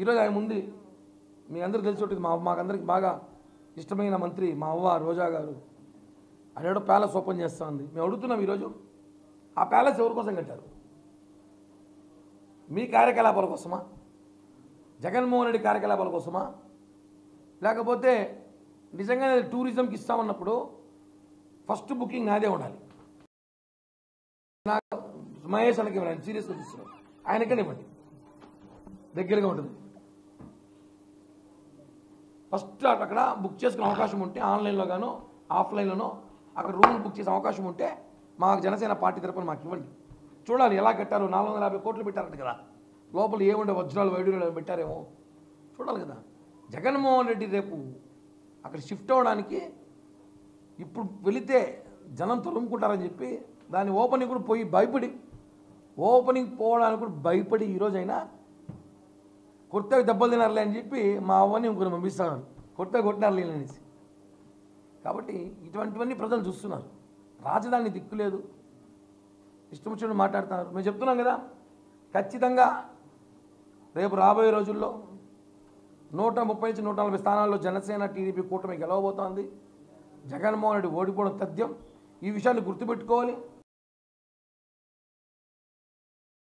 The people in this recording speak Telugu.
ఈరోజు ఆయన ఉంది, మీ అందరికీ తెలిసి ఉంటుంది, మాకందరికి బాగా ఇష్టమైన మంత్రి మా అవ్వ రోజా గారు అదేడో ప్యాలెస్ ఓపెన్ చేస్తూ ఉంది. మేము అడుగుతున్నాం ఈరోజు, ఆ ప్యాలెస్ ఎవరి కోసం కట్టారు? మీ కార్యకలాపాల కోసమా? జగన్మోహన్ రెడ్డి కార్యకలాపాల కోసమా? లేకపోతే నిజంగానే టూరిజంకి ఇస్తామన్నప్పుడు ఫస్ట్ బుకింగ్ నాదే ఉండాలి. నాకు మహేష్ అన్నకి ఇవ్వండి, సీరియస్గా తీసుకున్నాం, ఆయనకనే ఇవ్వండి, దగ్గరగా ఉంటుంది. ఫస్ట్ అక్కడ బుక్ చేసుకునే అవకాశం ఉంటే ఆన్లైన్లో గానో ఆఫ్లైన్లోనో అక్కడ రూమ్ బుక్ చేసే అవకాశం ఉంటే మాకు జనసేన పార్టీ తరపున మాకు ఇవ్వండి. చూడాలి ఎలా కట్టారు. 450 కోట్లు పెట్టారంట కదా, లోపల ఏముండే వజ్రాలు వైడూర్యాలు పెట్టారేమో చూడాలి కదా. జగన్మోహన్ రెడ్డి రేపు అక్కడ షిఫ్ట్ అవ్వడానికి ఇప్పుడు వెళితే జనం తరుముకుంటారని చెప్పి దాని ఓపెనింగ్ కూడా పోయి భయపడి, ఓపెనింగ్ పోవడానికి కూడా భయపడి ఈరోజైనా కొత్తగా దెబ్బలు తినారులే అని చెప్పి మా అవ్వని ఇంకొకరు పంపిస్తున్నారు, కొట్టినారులే అనేసి. కాబట్టి ఇటువంటివన్నీ ప్రజలు చూస్తున్నారు. రాజధాని దిక్కు లేదు, ఇష్టం వచ్చినట్టు మాట్లాడుతున్నారు. మేము చెప్తున్నాం కదా, ఖచ్చితంగా రేపు రాబోయే రోజుల్లో 130 నుంచి 140 స్థానాల్లో జనసేన టీడీపీ కూటమి గెలవబోతోంది. జగన్మోహన్ రెడ్డి ఓడిపోవడం తథ్యం. ఈ విషయాన్ని గుర్తుపెట్టుకోవాలి.